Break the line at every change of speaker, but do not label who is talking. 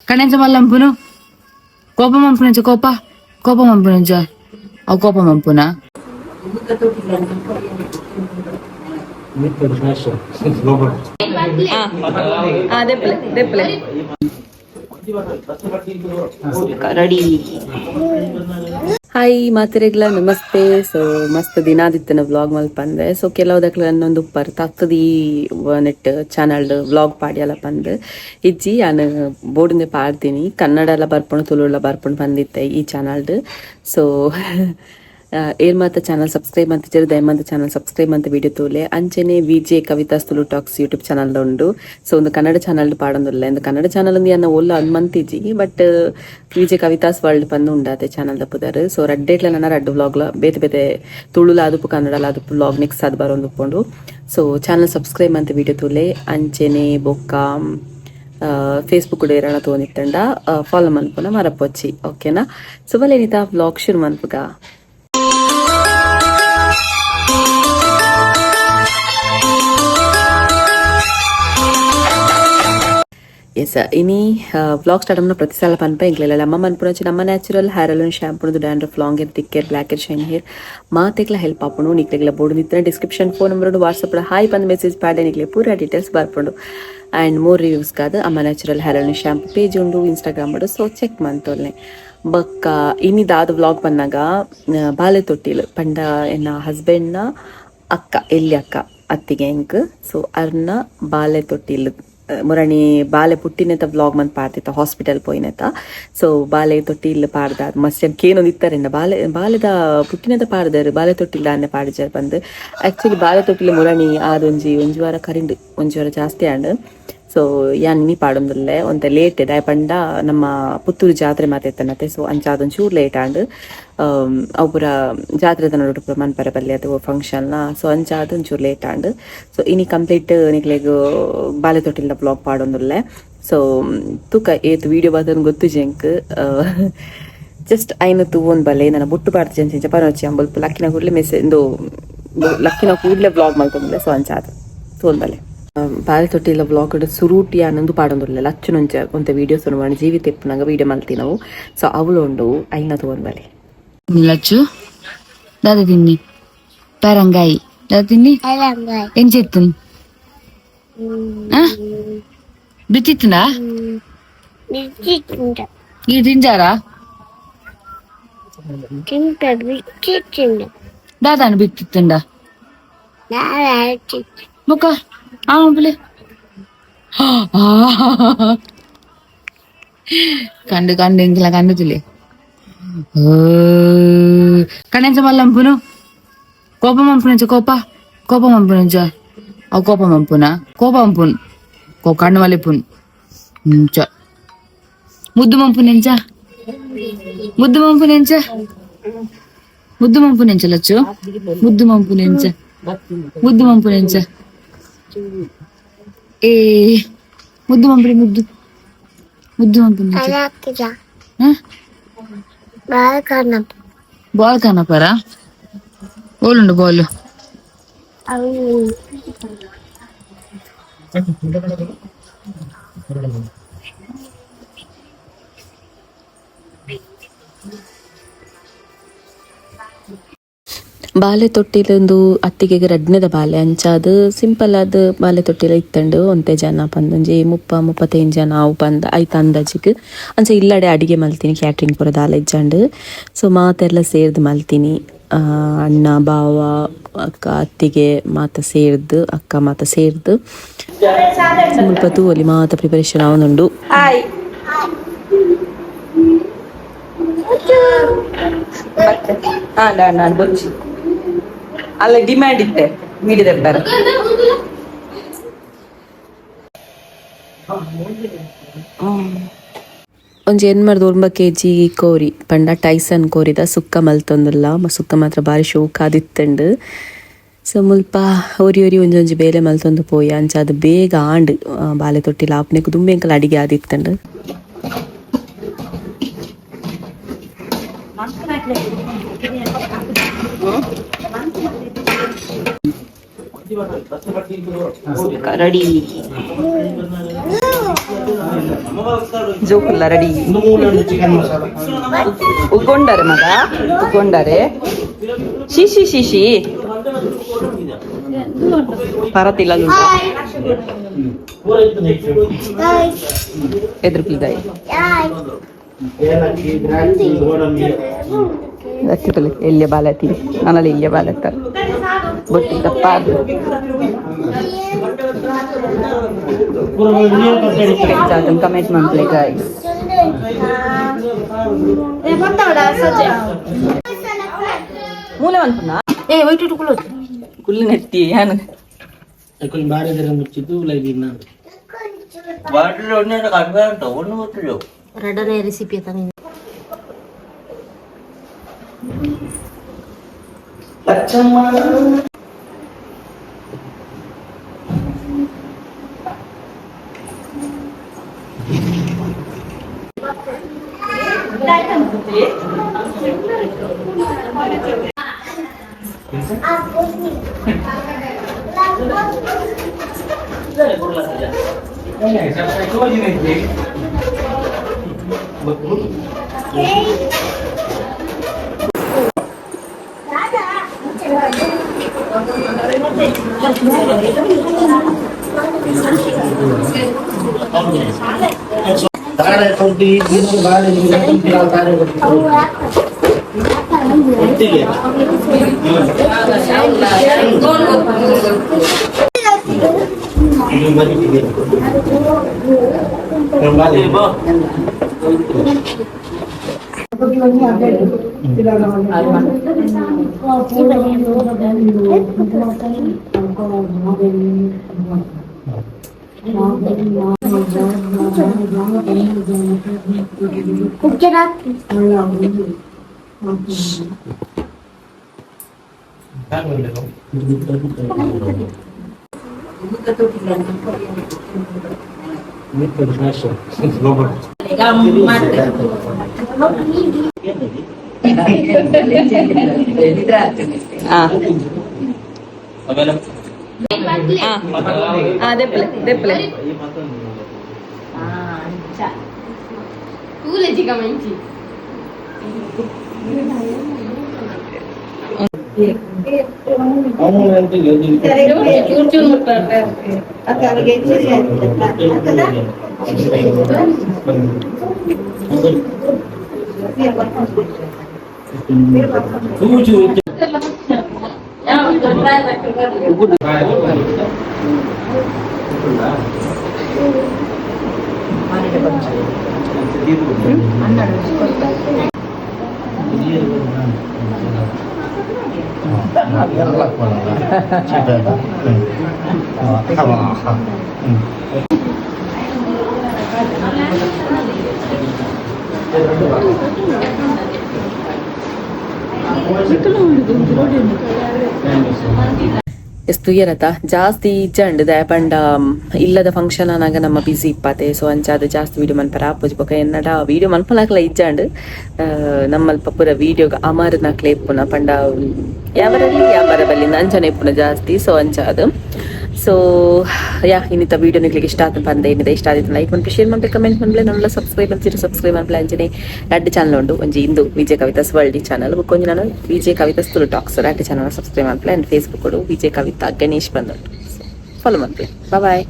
కనీసం వాళ్ళ పంపును కోపం పంపు నుంచి కోపం పంపు నుంచా కోపం పంపునా
రెడీ. ಹಾಯ್ ಮಾತೆರೆಗ್ಲ ನಮಸ್ತೆ. ಸೊ ಮಸ್ತ್ ದಿನಾದಿತ್ತನ ವ್ಲಾಗ್ ಮಲ್ಪಂದೆ. ಸೊ ಕೆಲವುದಕ್ಲ ನನ್ನೊಂದು ಉಪ್ಪರ್ ತತ್ತದಿ ನೆಟ್ ಚಾನಲ್ ವ್ಲಾಗ್ ಪಾಡ್ಯಲ್ಲ ಪಂದ್ ಇಜ್ಜಿ ನಾನು ಬೋರ್ಡಿಂದ ಪಾಡ್ತೀನಿ. ಕನ್ನಡ ಎಲ್ಲ ಬರ್ಪಣು ತುಳು ಬರ್ಪಣು ಬಂದಿತ್ತೆ ಈ ಚಾನಲ್ಡ್. ಸೊ ಏನ್ ಮಾತ ಚಾನಲ್ ಸಬ್ಸ್ಕ್ರೈಬ್ ಅಂತಿದ್ದಾರೆ, ದಯಮಾಡಿ ಚಾನಲ್ ಸಬ್ಸ್ಕ್ರೈಬ್ ಅಂತ ವಿಡಿಯೋ ತೋಲೆ ಅಂಚೆನೆ VJ Kavitha's Tulu talks YouTube channel ಉಂಡು. ಸೊ ಒಂದು ಕನ್ನಡ ಚಾನಲ್ ಪಾಡೊಂದಿಲ್ಲ ಎಂದು ಕನ್ನಡ ಚಾನಲ್ ಒಂದು ಅನ್ನ ಒಲ್ಲ ಅನ್ಮಂತಿಜಿ ಬಟ್ ವಿಜೆ ಕವಿತಾಸ್ ವರ್ಲ್ಡ್ ಪಂದು ಉಂಡಾತೆ ಚಾನಲ್ ದಪ್ಪುದಾರು. ಸೊ ರಡ್ಡೇಟ್ಲ ನನ್ನ ರಡ್ಡು ವ್ಲಾಗ್ಲ ಬೇತೆ ಬೇತೆ ತುಳುಲ ಅದುಪು ಕನ್ನಡಲ ಅದುಪು ವ್ಲಾಗ್ ನೆಕ್ಸ್ಟ್ ಅದು ಬರೋದು ಉಪ್ಪುಂಡು. ಸೊ ಚಾನಲ್ ಸಬ್ಸ್ಕ್ರೈಬ್ ಅಂತ ವಿಡಿಯೋ ತೋಲೆ ಅಂಚೆನೆ ಬೊಕ್ಕ ಫೇಸ್ಬುಕ್ ಏರಣ ತೋನಿತ್ತಂಡ ಫಾಲೋ ಮನ್ಪುನ ಮರಪೊಚ್ಚಿ ಓಕೆನಾ. ಸೊ ಬಲೇನಿತ ವ್ಲಾಗ್ ಶುರು ಮನ್ಪುಗ. ಎಸ್ ಇನಿ ವ್ಲಾಗ್ ಸ್ಟಾರ್ಟ್ ಅನ್ನ ಪ್ರತಿ ಸಲ ಪನ್ಪ ಇಂಗ್ಲೆಲ್ಲ ನಮ್ಮ ಮನ್ಪುನ ನಮ್ಮ ನ್ಯಾಚುರಲ್ ಹೇರ್ ಅಲೋನ್ ಶಾಂಪುನದು dandruff long hair thick hair black hair shine hair ಮಾತೆಗ್ಲ ಹೆಲ್ಪ್ ಆಪುಂಡು. ನಿಕ್ಲೆಗ್ಲ ಬೋರ್ಡ್ ನಿತ್ರ description phone number WhatsApp hi ಬಂದ್ ಮೆಸೇಜ್ ಪ್ಯಾಡೆ ನಿಕ್ಲೆ ಪೂರ ಡೀಟೇಲ್ಸ್ ಬರ್ಪುಂಡು. ಆ್ಯಂಡ್ ಮೋರ್ ರಿವ್ಯೂಸ್ ಕಾದು ಅಮ್ಮ ನ್ಯಾಚುರಲ್ ಹೇರ್ ಅಲೋನ್ ಶಾಂಪು ಪೇಜ್ ಉಂಡು ಇನ್ಸ್ಟಾಗ್ರಾಮ್ ಮಾಡು. ಸೊ ಚೆಕ್ ಮಂತೋಲ್ನೆ ಬೊಕ್ಕ ಇನ್ನಿದಾದ ವ್ಲಾಗ್ ಬಂದಾಗ ಬಾಲೆ ತೊಟ್ಟಿಲು ಪಂಡ ಎನ್ನ ಹಸ್ಬೆಂಡ್ನ ಅಕ್ಕ ಎಲ್ಲಿ ಅಕ್ಕ ಅತ್ತಿಗೆ ಎಂಕ್. ಸೊ ಅರ್ನ ಬಾಲೆ ತೊಟ್ಟಿಲು ಮುರಣಿ ಬಾಲೆ ಪುಟ್ಟಿನೆತ ವ್ಲಾಗ್ ಮಂತ್ ಪಾಡ್ತಿತ್ತ ಹಾಸ್ಪಿಟಲ್ ಪೋಯಿನೆತ. ಸೊ ಬಾಲೆ ತೊಟ್ಟಿಲ್ ಪಾಡ್ದ ಮಸ್ತ್ ಕೇನೊಂದು ಇತ್ತಾರೆಂಡ ಬಾಲೆದ ಪುಟ್ಟಿನೆತ ಪಾಡ್ದಾರು ಬಾಲೆ ತೊಟ್ಟಿಲ್ ದಾನ್ನೆ ಪಾಡಿಜಾರ್ ಬಂದು ಆಕ್ಚುಲಿ ಬಾಲೆ ತೊಟ್ಟಿಲ್ ಮುರಣಿ ಆದೊಂಜಿ ಒಂಜಿ ವಾರ ಕರಿಂಡು ಒಂಜಿ ವಾರ ಜಾಸ್ತಿ ಆಂಡ್. ಸೊ ಯಾನ್ ನೀ ಪಾಡೊಂದುಲ್ಲೆ ಒಂತ ಲೇಟ್ ಇದೆ ಪಂಡ ನಮ್ಮ ಪುತ್ತೂರು ಜಾತ್ರೆ ಮಾತೆತ್ತನತೆ. ಸೊ ಅಂಚ ಅದೊಂಚೂರು ಲೇಟ್ ಆಂಡ್ ಅವು ಪೂರ ಜಾತ್ರೆ ನೋಡು ಪೂರ ಮನ್ಪರೆ ಬಲ್ಲಿ ಅದು ಫಂಕ್ಷನ್ನ. ಸೊ ಅಂಚ ಅದೊಂಚೂರು ಲೇಟ್ ಆಂಡ್. ಸೊ ಇನಿ ಕಂಪ್ಲೀಟ್ ನಿಕ್ಲೆಗ್ ಬಾಲೆ ತೊಟ್ಟಿಲ್ದ ಬ್ಲಾಗ್ ಪಾಡೊಂದುಲ್ಲೆ. ಸೊ ತೂಕ ಏತು ವಿಡಿಯೋ ಬರ್ತದ ಗೊತ್ತು ಜಂಕ್ ಜಸ್ಟ್ ಐನತ್ತು ಒಂದ್ ಬಲೆ ನನ್ನ ಬುಟ್ಟು ಪಾಡ್ತಿ ಅಂಚ ಪರಚಿ ಅಂಬಲ್ಪ ಲಕ್ಕಿನ ಕೂಡಲೇ ಮೆಸೇಜ್ ಒಂದು ಲಕ್ಕಿನ ಕೂಡಲೇ ಬ್ಲಾಗ್ ಮಾಡ್ಕೊಂಡ್ಲೆ. ಸೊ ಅಂಚ ಅದು ತೋನ್ ಬಲೆ ಬಾಲೆ ತೊಟ್ಟಿಲ್ಲ ಬ್ಲಾಗ್ ಸುರೂಟಿ ಅನ್ನೊಂದು ಪಾಡೊಂದುಲ್ಲ ಲಚ್ಚುನೊಂಚ ಒಂತ ವಿಡಿಯೋಸ್ ಮಾಡಿ ಜೀವಿತ ಇಪ್ಪನಾಗ ವಿಡಿಯೋ ಮಲ್ತಿ ನಾವು. ಸೊ ಅವಳು ಉಂಡು ಐನ ತಗೊಂಡ್ಬಲೆ
ಲಚ್ಚು ದಾದ ತಿನ್ನಿ ಪರಂಗಾಯಿ ದಾದ ತಿನ್ನಿ ಎಂಚೆತ್ತು ಬಿತ್ತಿತ್ತನಾ ಈ ತಿಂಜಾರಾ ದಾದಾನು ಬಿತ್ತಿತ್ತಂಡ ಮುಖ ಆಂಬಲೆ കണ്ട് എങ്കിലാ കണ്ടിട്ടില്ലേ കണേച്ച മല്ലംപുനു കോപം పంపునుంచా కోపం పంపునుంచా కోపం పంపునా కోపం పంపున్ కన్ను మల్లెపున్ నుంచా ముద్దు పంపునుంచా లచ్చు ముద్దు పంపునుంచా ఏ ముద్దు పంపునుంచా బాల్ కనపరా బోలుండు బోలు
ಬಾಲೆ ತೊಟ್ಟಿಲೊಂದು ಅತ್ತಿಗೆಗೆ ರಡ್ನೆದ ಬಾಲೆ ಅಂಚಾದು ಸಿಂಪಲ್ ಆದ ಬಾಲೆ ತೊಟ್ಟಿಲ ಇತ್ತಂಡು ಒಂತೆ ಜನ ಪಂದೊಂಜಿ 30-35 ಜನ ಅವು ಬಂದ ಐತ ಅಂದಾಜಿಗೆ ಅಂಚ ಇಲ್ಲಡೆ ಅಡಿಗೆ ಮಲ್ತೀನಿ ಕ್ಯಾಟ್ರಿಂಗ್ ಪೂರ ದಾಲ ಇಜ್ಜಂಡು. ಸೊ ಮಾತೆಲ್ಲ ಸೇರ್ದು ಮಲ್ತೀನಿ. ಅಣ್ಣ ಬಾವ ಅಕ್ಕ ಅತ್ತಿಗೆ ಮಾತ ಸೇರ್ದು ಅಕ್ಕ ಮಾತ ಸೇರ್ದು ಸ್ವಲ್ಪ ತೂವಲಿ ಮಾತ ಪ್ರಿಪರೇಷನ್ ಅವನುಂಡು. ಅಲ್ಲ ಡಿಮ್ಯಾಂಡ್ ಇತ್ತೆ ಮೀಡಿಯದೆಬ್ಬರ ಒಂಜಿ 8-9 kg ಕೋರಿ ಪಂಡ ಟೈಸನ್ ಕೋರಿದ ಸುಕ್ಕ ಮಲ್ತೊಂದುಲ್ಲ ಸುಕ್ಕ ಮಾತ್ರ ಬಾರಿ ಶೋಕ್ ಆದಿತ್ತಂಡು. ಸೊ ಮುಲ್ಪ ಒರಿ ಒಂಜೊಂಜಿ ಬೇಲೆ ಮಲ್ತೊಂದು ಪೋಯಿ ಅಂಚ ಅದು ಬೇಗ ಆಂಡ್ ಬಾಲೆ ತೊಟ್ಟಿಲ ಆಪ್ನೆಕು ದುಂಬೆಂಕಲ ಅಡಿಗೆ ಆದಿತ್ತಂಡು. ರೆಡಿ ಜೋಕುಲ್ಲ ರೆಡಿ ಉಳ್ಕೊಂಡಾರೆ ಮಗ ಉಳ್ಕೊಂಡಾರೆ ಶಿಶಿ ಶಿಶಿ ಪರತಿಲ್ಲ ಎದುರುಕಿಲ್ದಾಯಿ ಎಲ್ಲಿಯ ಬಾಲತಿ ನಾನಲ್ಲಿ ಇಲ್ಲಿಯ ಬಾಲತ್ತ ಬೊಟ್ಟಿದ್ದಪ್ಪ ಕಮೆಂಟ್ ಮಾಡ್ಲಿ ಗೈಸ್ ಮೂಲೆ ಅನ್ಪುಣ್ಣ
ಏ ವೈಟ್ ಕುಳ್ಳೋದು
ಕುಲ್ಲಿ ನೆತ್ತಿ ಏನು
ರೆಡನೇ ರೆಸಿಪಿ ತಾನೆ ದೆಪ್ಪಲೆ ಎಷ್ಟು ಏನತ್ತ ಜಾಸ್ತಿ ಇಜ್ಜಂಡ್ ದಾಯಪಂಡ ಇಲ್ಲದ ಫಂಕ್ಷನ್ ಅನ್ನಾಗ ನಮ್ಮ ಬಿಸಿ ಇಪ್ಪತ್ತೆ ಸೊ ಅಂಚಾದ ಜಾಸ್ತಿ ವಿಡಿಯೋ ಮನ್ಪರ ಆಪೋಜಿ ಬೊಕ ಎನ್ನಡ ವಿಡಿಯೋ ಮನ್ಪನಾಕ್ಲ ಇಜ್ಜಂಡ್ ನಮ್ಮಲ್ಪ ಪೂರ ವಿಡಿಯೋಗ ಅಮರ್ ನಕ್ಲೆ ಇಪ್ಪುನ ಪಂಡ ಯಾವರಲ್ಲಿ ಯಾವರ ಬಲ್ಲಿ ಅಂಚನೆ ಇಪ್ಪುನ ಜಾಸ್ತಿ ಸೊ ಅಂಚಾದ ಸೊ ಯಾ ಇನ್ನಿತ ವಿಡಿಯೋ ನಿಕ್ಲಿಗೆ ಇಷ್ಟ ಆತ ಬಂದ ಏನಿದೆ ಇಷ್ಟ ಆದಿತ್ತು ಲೈಕ್ ಮಾಡ್ಬೇಕು ಶೇರ್ ಮಾಡ್ಬೇಕು ಕಮೆಂಟ್ ಮಾಡ್ಲೆ ನನ್ನೆಲ್ಲ ಸಬ್ಸ್ಕ್ರೈಬ್ ಅಂತೀರಿ ಸಬ್ಸ್ಕ್ರೈಬ್ ಮಾಡ್ಲೆ ಅಂಚನೆ ಎರಡು ಚಾನಲ್ ಉಂಟು ಒಂಜಿ ಇಂದು ವಿಜಯ ಕವಿತಾಸ್ ವರ್ಲ್ಡ್ ಚಾನಲ್ ಕೊಂಚ ನಾನು ವಿಜಯ ಕವಿತಾಸ್ ತುಳು ಟಾಕ್ಸ್ ಎರಡು ಚಾನಲ್ ಸಬ್ಸ್ಕ್ರೈಬ್ ಮಾಡ್ಲೆ ಅಂಡ್ ಫೇಸ್ಬುಕ್ ವಿಜಯ ಕವಿತಾ ಗಣೇಶ್ ಬಂದುಂಟು ಫಾಲೋ ಮಾಡ್ಲೆ ಬಾಯ್